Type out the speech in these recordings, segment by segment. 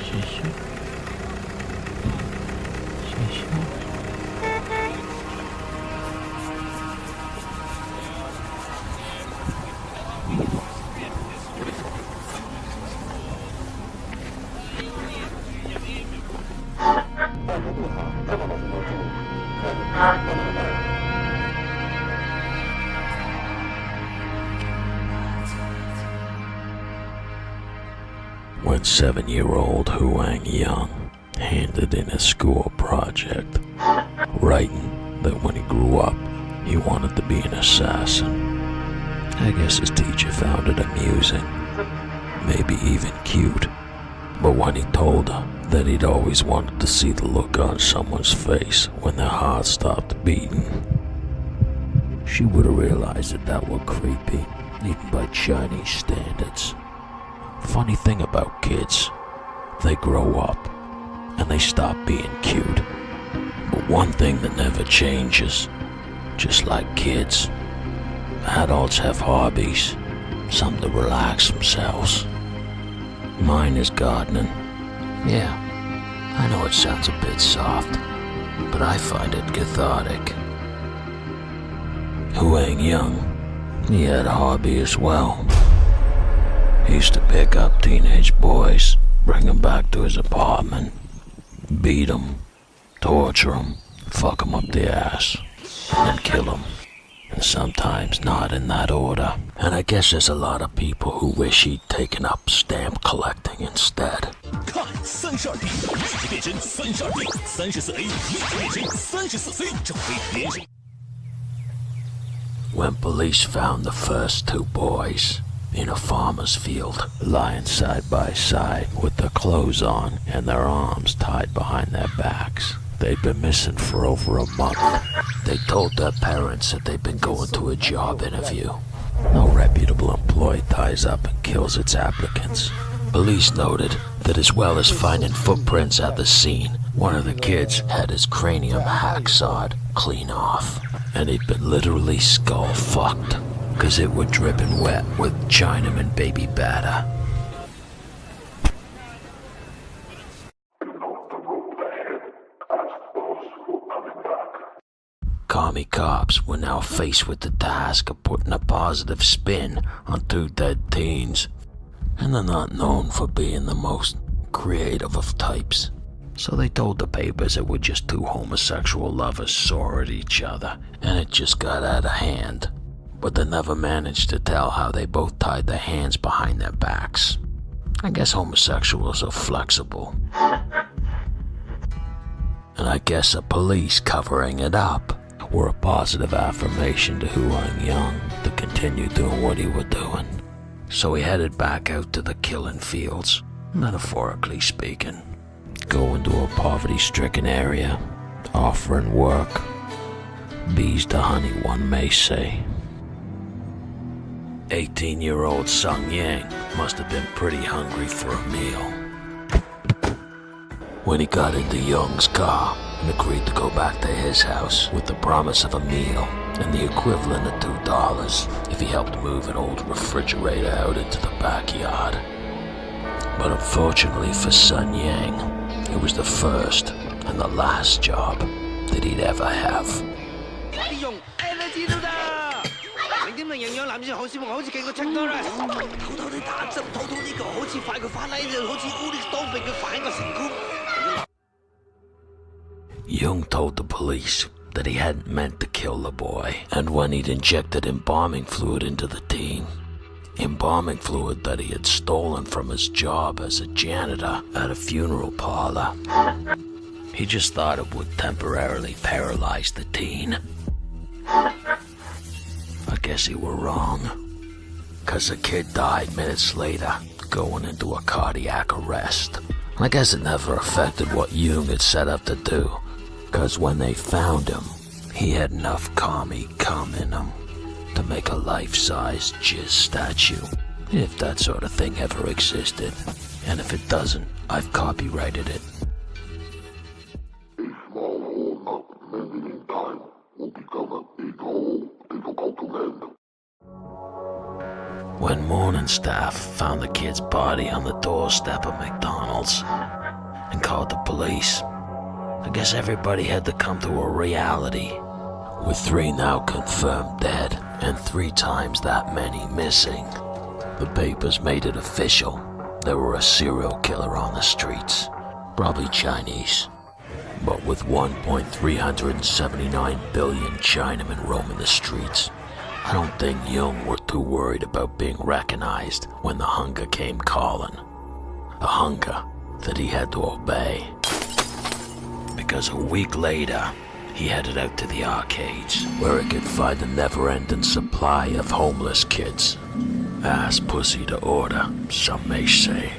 Shushu. Shushu. When 7-year-old Huang Yang handed in his school project, writing that when he grew up, he wanted to be an assassin. I guess his teacher found it amusing, maybe even cute. But when he told her that he'd always wanted to see the look on someone's face when their heart stopped beating, she would have realized that were creepy, even by Chinese standards. Funny thing about kids, they grow up and they stop being cute. But one thing that never changes, just like kids, adults have hobbies, something to relax themselves. Mine is gardening. Yeah, I know it sounds a bit soft, but I find it cathartic. Huang Yang, he had a hobby as well. He used to pick up teenage boys, bring them back to his apartment, beat them, torture them, fuck them up the ass, and then kill them. And sometimes not in that order. And I guess there's a lot of people who wish he'd taken up stamp collecting instead. 看32 D， 立即变身32 D， 34 A， 立即变身34 C， 正规连胜。 When police found the first two boys in a farmer's field, lying side by side with their clothes on and their arms tied behind their backs, they'd been missing for over a month. They told their parents that they'd been going to a job interview. No reputable employee ties up and kills its applicants. Police noted that as well as finding footprints at the scene, one of the kids had his cranium hacksawed clean off, and he'd been literally skull fucked, cause it was dripping wet with Chinaman baby batter. Commie cops were now faced with the task of putting a positive spin on two dead teens, and they're not known for being the most creative of types. So they told the papers it were just two homosexual lovers sore at each other, and it just got out of hand. But they never managed to tell how they both tied their hands behind their backs. I guess homosexuals are flexible. And I guess the police covering it up were a positive affirmation to Huang Yang to continue doing what he was doing. So he headed back out to the killing fields, metaphorically speaking, going to a poverty-stricken area, offering work. Bees to honey, one may say. 18-year-old Sung Yang must have been pretty hungry for a meal when he got into Young's car and agreed to go back to his house with the promise of a meal and the equivalent of $2 if he helped move an old refrigerator out into the backyard. But unfortunately for Sun Yang, it was the first and the last job that he'd ever have. 0點零營養男士好希望好似勁過 Chuck Norris， 偷偷地打針，偷偷呢個好似快過法拉就好似 Uli Stomping 嘅反個成功。 Jung told the police that he hadn't meant to kill the boy, and when he'd injected embalming fluid into the teen, embalming fluid that he had stolen from his job as a janitor at a funeral parlor, he just thought it would temporarily paralyze the teen. I guess he were wrong, cause the kid died minutes later, going into a cardiac arrest. I guess it never affected what Jung had set up to do, cause when they found him, he had enough commie cum in him to make a life-size jizz statue, if that sort of thing ever existed. And if it doesn't, I've copyrighted it. When morning staff found the kid's body on the doorstep of McDonald's, and called the police. I guess everybody had to come to a reality. With 3 now confirmed dead and 3 times that many missing, the papers made it official. There were a serial killer on the streets, probably Chinese. But with 1.379 billion Chinamen roaming the streets, I don't think Jung were too worried about being recognized when the hunger came calling. A hunger that he had to obey. Because a week later, he headed out to the arcades, where he could find a never-ending supply of homeless kids. Ass pussy to order, some may say.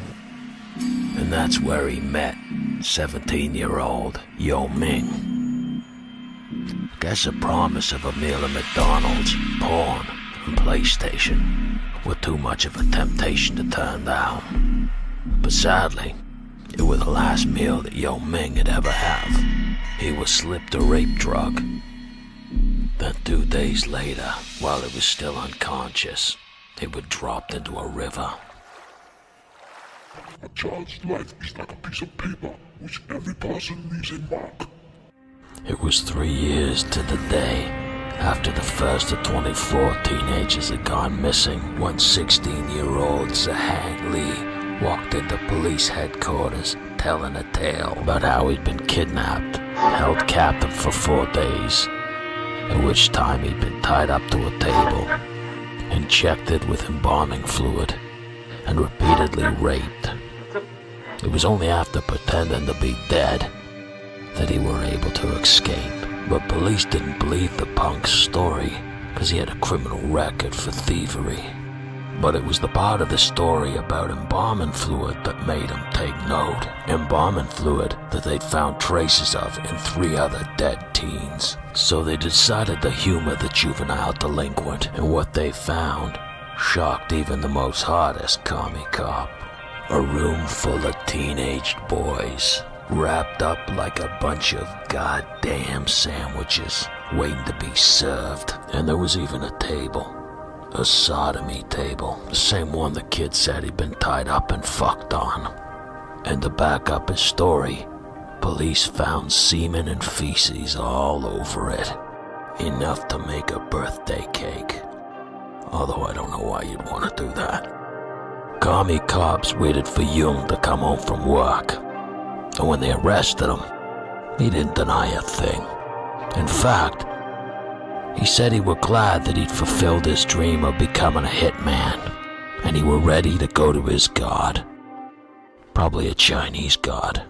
And that's where he met 17-year-old Yao Ming. Guess the promise of a meal at McDonald's, porn, and PlayStation were too much of a temptation to turn down. But sadly, it was the last meal that Yao Ming had ever have. He was slipped a rape drug. Then 2 days later, while he was still unconscious, he was dropped into a river. A child's life is like a piece of paper which every person leaves a mark. It was 3 years to the day after the first of 24 teenagers had gone missing when 16-year-old Zhang Li walked into police headquarters telling a tale about how he'd been kidnapped, held captive for 4 days, at which time he'd been tied up to a table, injected with embalming fluid, and repeatedly raped. It was only after pretending to be dead that he were able to escape, but police didn't believe the punk's story because he had a criminal record for thievery. But it was the part of the story about embalming fluid that made him take note. Embalming fluid that they'd found traces of in 3 other dead teens. So they decided to humor the juvenile delinquent, and what they found shocked even the most hardest commie cop. A room full of teenaged boys, wrapped up like a bunch of goddamn sandwiches, waiting to be served. And there was even a table. A sodomy table, the same one the kid said he'd been tied up and fucked on. And to back up his story, police found semen and feces all over it. Enough to make a birthday cake. Although I don't know why you'd want to do that. Commie cops waited for Jung to come home from work. And when they arrested him, he didn't deny a thing. In fact, he said he were glad that he'd fulfilled his dream of becoming a hitman, and he were ready to go to his god. Probably a Chinese god.